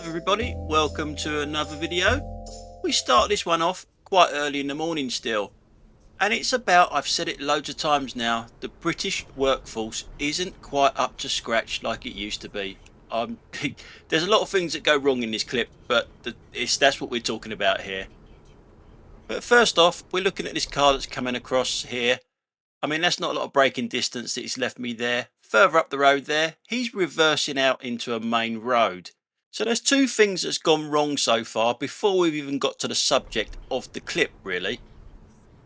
everybody, welcome to another video. We start this one off quite early in the morning still, and it's about, I've said it loads of times now, the British workforce isn't quite up to scratch like it used to be. There's a lot of things that go wrong in this clip, but that's what we're talking about here. But first off, we're looking at this car that's coming across here. I mean, that's not a lot of braking distance that he's left me there. Further up the road there, he's reversing out into a main road. So there's two things that's gone wrong so far before we've even got to the subject of the clip, really.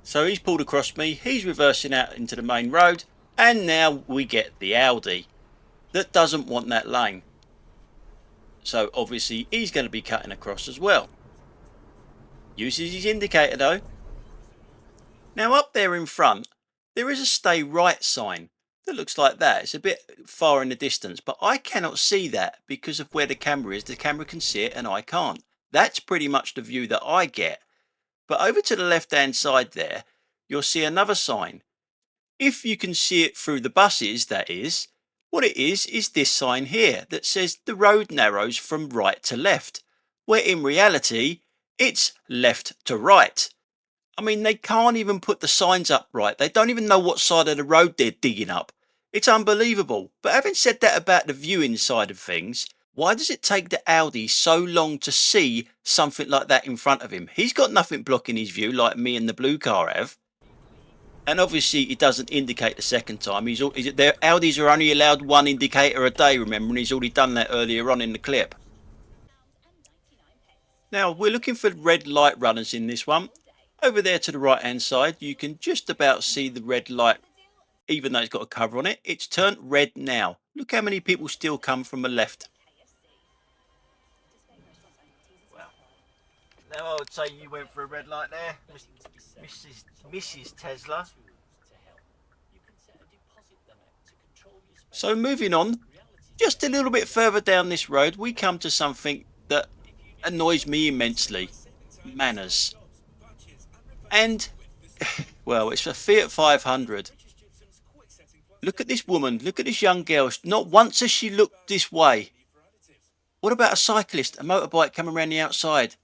So he's pulled across me, he's reversing out into the main road, and now we get the Audi that doesn't want that lane. So obviously he's going to be cutting across as well. Uses his indicator though. Now up there in front, there is a stay right sign that looks like that. It's a bit far in the distance, but I cannot see that because of where the camera is. The camera can see it and I can't. That's pretty much the view that I get. But over to the left hand side there, you'll see another sign. If you can see it through the buses, that is, what it is this sign here that says the road narrows from right to left, where in reality it's left to right. I mean, they can't even put the signs up right. They don't even know what side of the road they're digging up. It's unbelievable. But having said that about the viewing side of things, why does it take the Audi so long to see something like that in front of him? He's got nothing blocking his view like me and the blue car have. And obviously it doesn't indicate the second time. Their Audis are only allowed one indicator a day, remember, and he's already done that earlier on in the clip. Now, we're looking for red light runners in this one. Over there to the right hand side, you can just about see the red light, even though it's got a cover on it. It's turned red now. Look how many people still come from the left. Well, now I would say you went for a red light there, Mrs. Tesla. So moving on, just a little bit further down this road, we come to something that annoys me immensely. Manners. And, well, it's a Fiat 500. Look at this woman. Look at this young girl. Not once has she looked this way. What about a cyclist, a motorbike coming around the outside?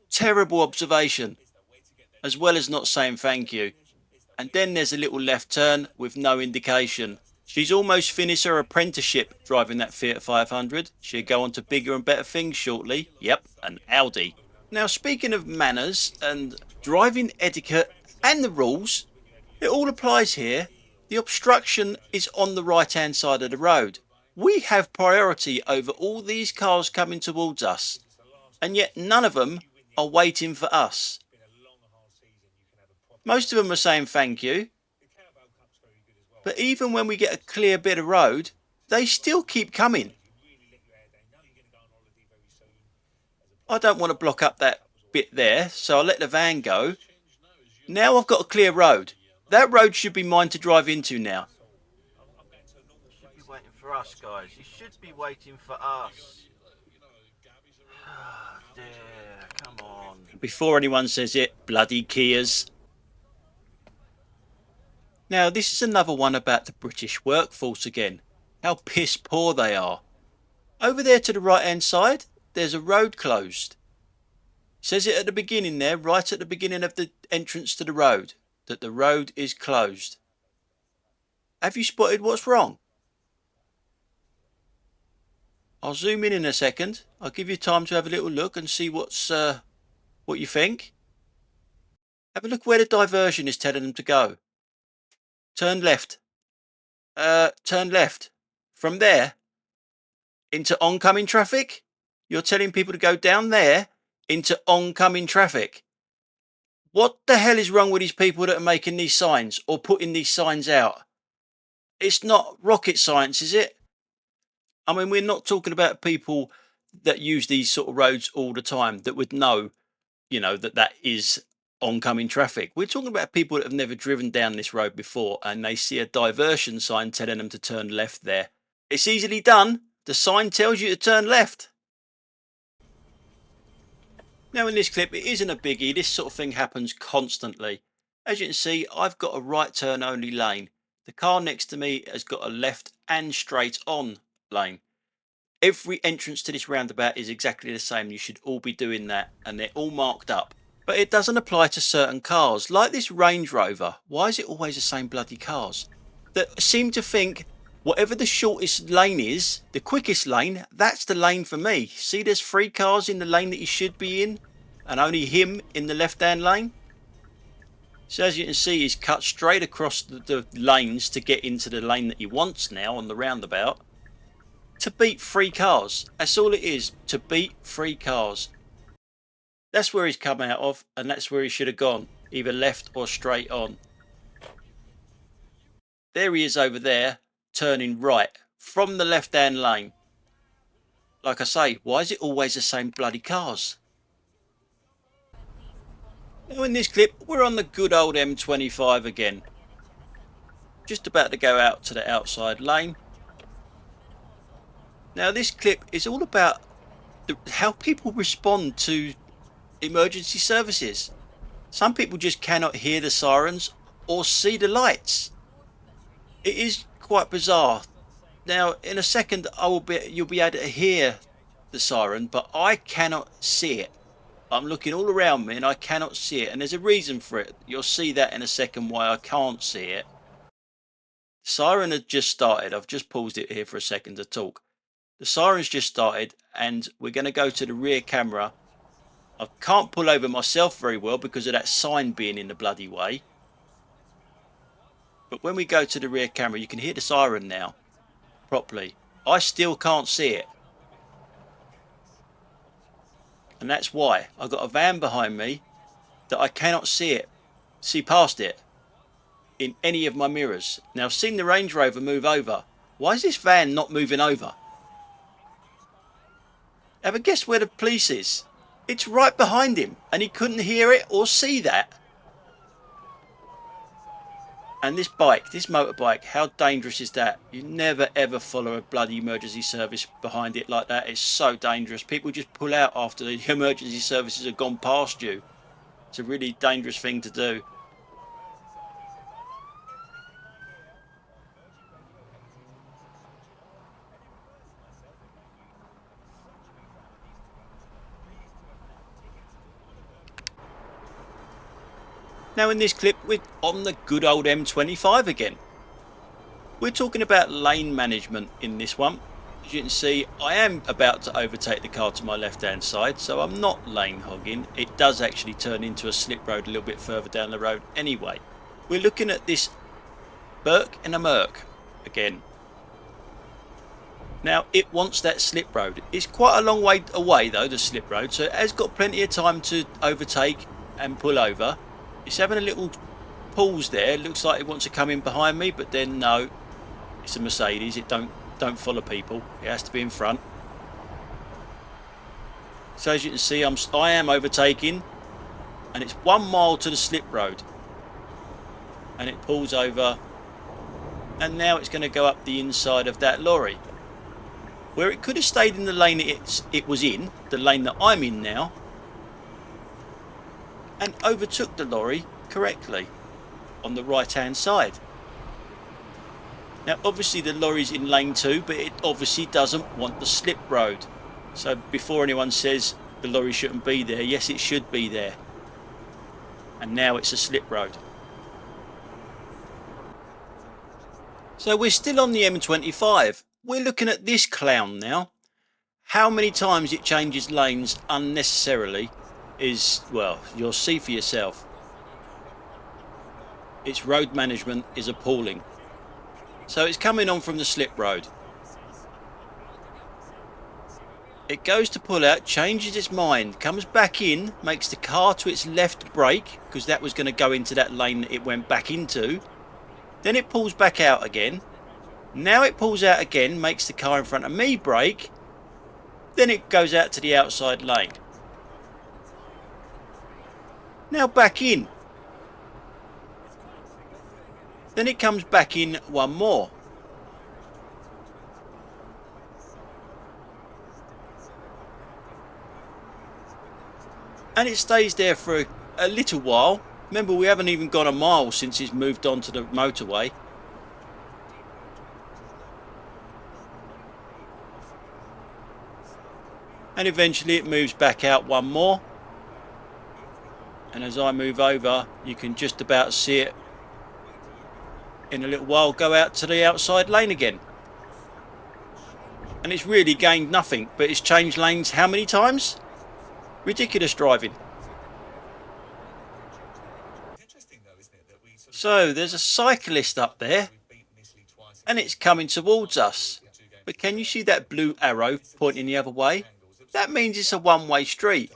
Terrible observation. As well as not saying thank you. And then there's a little left turn with no indication. She's almost finished her apprenticeship driving that Fiat 500. She'll go on to bigger and better things shortly. Yep, an Audi. Now, speaking of manners and driving etiquette and the rules, it all applies here. The obstruction is on the right hand side of the road. We have priority over all these cars coming towards us, and yet none of them are waiting for us. Most of them are saying thank you, but even when we get a clear bit of road, they still keep coming. I don't want to block up that bit there, so I'll let the van go. Now I've got a clear road. That road should be mine to drive into now. You should be waiting for us, guys. You should be waiting for us. Oh dear, come on. Before anyone says it, bloody Kias. Now this is another one about the British workforce again. How piss poor they are. Over there to the right hand side, there's a road closed. It says it at the beginning there, right at the beginning of the entrance to the road, that the road is closed. Have you spotted what's wrong? I'll zoom in a second. I'll give you time to have a little look and see what you think. Have a look where the diversion is telling them to go. Turn left. Turn left. From there into oncoming traffic. You're telling people to go down there into oncoming traffic. What the hell is wrong with these people that are making these signs or putting these signs out? It's not rocket science, is it? I mean, we're not talking about people that use these sort of roads all the time that would know, that is oncoming traffic. We're talking about people that have never driven down this road before and they see a diversion sign telling them to turn left there. It's easily done. The sign tells you to turn left. Now in this clip, it isn't a biggie. This sort of thing happens constantly. As you can see, I've got a right turn only lane. The car next to me has got a left and straight on lane. Every entrance to this roundabout is exactly the same. You should all be doing that, and they're all marked up. But it doesn't apply to certain cars, like this Range Rover. Why is it always the same bloody cars? That seem to think whatever the shortest lane is, the quickest lane, that's the lane for me. See, there's 3 cars in the lane that he should be in, and only him in the left-hand lane. So as you can see, he's cut straight across the lanes to get into the lane that he wants now on the roundabout. To beat 3 cars. That's all it is, to beat 3 cars. That's where he's come out of, and that's where he should have gone, either left or straight on. There he is over there, turning right from the left-hand lane. Like I say, why is it always the same bloody cars? Now in this clip, we're on the good old M25 again. Just about to go out to the outside lane. Now this clip is all about how people respond to emergency services. Some people just cannot hear the sirens or see the lights. It is quite bizarre. Now in a second you'll be able to hear the siren, but I cannot see it. I'm looking all around me and I cannot see it, and there's a reason for it. You'll see that in a second why I can't see it. The siren had just started. I've just paused it here for a second to talk. The siren's just started, and we're going to go to the rear camera. I can't pull over myself very well because of that sign being in the bloody way. But when we go to the rear camera, you can hear the siren now properly. I still can't see it. And that's why I've got a van behind me that I cannot see past it in any of my mirrors. Now I've seen the Range Rover move over. Why is this van not moving over? Have a guess where the police is? It's right behind him, and he couldn't hear it or see that. And this bike, this motorbike, how dangerous is that? You never ever follow a bloody emergency service behind it like that. It's so dangerous. People just pull out after the emergency services have gone past you. It's a really dangerous thing to do. Now in this clip, we're on the good old M25 again. We're talking about lane management in this one. As you can see, I am about to overtake the car to my left hand side, so I'm not lane hogging. It does actually turn into a slip road a little bit further down the road anyway. We're looking at this Burke and a Merc again. Now it wants that slip road. It's quite a long way away though, the slip road, so it has got plenty of time to overtake and pull over. It's having a little pause there. It looks like it wants to come in behind me, but then no, it's a Mercedes. It don't follow people. It has to be in front. So as you can see, I am overtaking, and it's 1 mile to the slip road, and it pulls over, and now it's going to go up the inside of that lorry, where it could have stayed in the lane it was in, the lane that I'm in now, and overtook the lorry correctly on the right hand side. Now obviously the lorry's in lane 2, but it obviously doesn't want the slip road. So before anyone says the lorry shouldn't be there, yes it should be there. And now it's a slip road. So we're still on the M25. We're looking at this clown now. How many times it changes lanes unnecessarily is, well, you'll see for yourself. Its road management is appalling. So it's coming on from the slip road. It goes to pull out, changes its mind, comes back in, makes the car to its left brake, because that was going to go into that lane that it went back into. Then it pulls back out again. Now it pulls out again, makes the car in front of me brake. Then it goes out to the outside lane. Now back in. Then it comes back in one more. And it stays there for a little while. Remember, we haven't even gone a mile since it's moved on to the motorway. and eventually it moves back out one more, and as I move over you can just about see it in a little while go out to the outside lane again. And it's really gained nothing, but it's changed lanes how many times? Ridiculous driving. So there's a cyclist up there and it's coming towards us, but can you see that blue arrow pointing the other way? That means it's a one-way street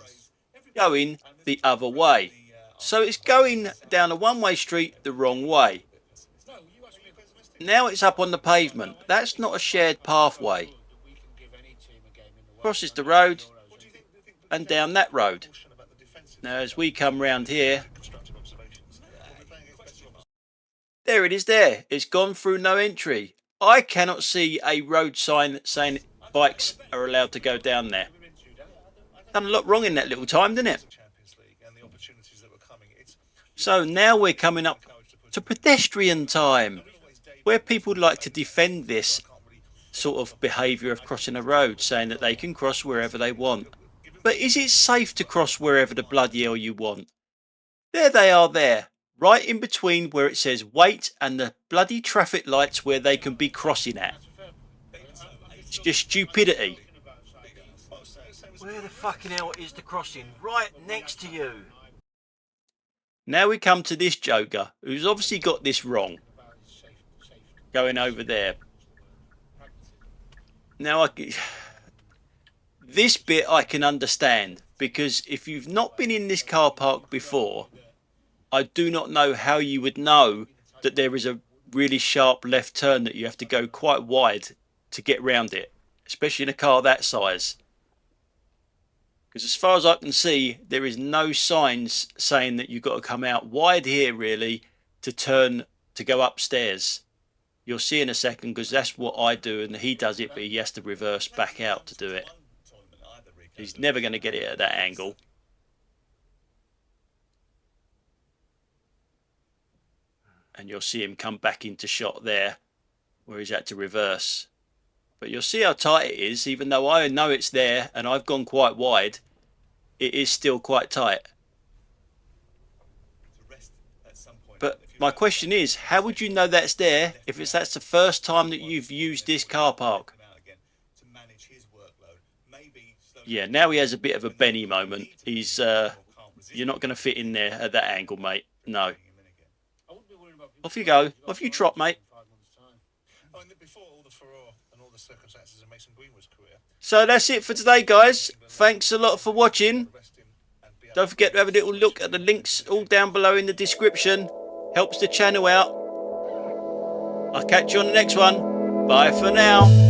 going the other way. So it's going down a one-way street the wrong way. Now it's up on the pavement. That's not a shared pathway. Crosses the road and down that road. Now as we come round here, there it is there. It's gone through no entry. I cannot see a road sign saying bikes are allowed to go down there. Done a lot wrong in that little time, didn't it? So now we're coming up to pedestrian time, where people like to defend this sort of behaviour of crossing a road, saying that they can cross wherever they want. But is it safe to cross wherever the bloody hell you want? There they are there, right in between where it says wait and the bloody traffic lights where they can be crossing at. It's just stupidity. Where the fucking hell is the crossing? Right next to you. Now we come to this joker who's obviously got this wrong. Going over there. Now this bit I can understand, because if you've not been in this car park before, I do not know how you would know that there is a really sharp left turn that you have to go quite wide to get round it, especially in a car that size. Because as far as I can see, there is no signs saying that you've got to come out wide here really to turn to go upstairs. You'll see in a second, because that's what I do and he does it, but he has to reverse back out to do it. He's never going to get it at that angle. And you'll see him come back into shot there where he's had to reverse. But you'll see how tight it is. Even though I know it's there and I've gone quite wide, it is still quite tight. But my question is, how would you know that's there if that's the first time that you've used this car park? Yeah, now he has a bit of a Benny moment. He's you're not going to fit in there at that angle, mate. No. Off you go. Off you trot, mate. So that's it for today, guys. Thanks a lot for watching. Don't forget to have a little look at the links all down below in the description. Helps the channel out. I'll catch you on the next one. Bye for now.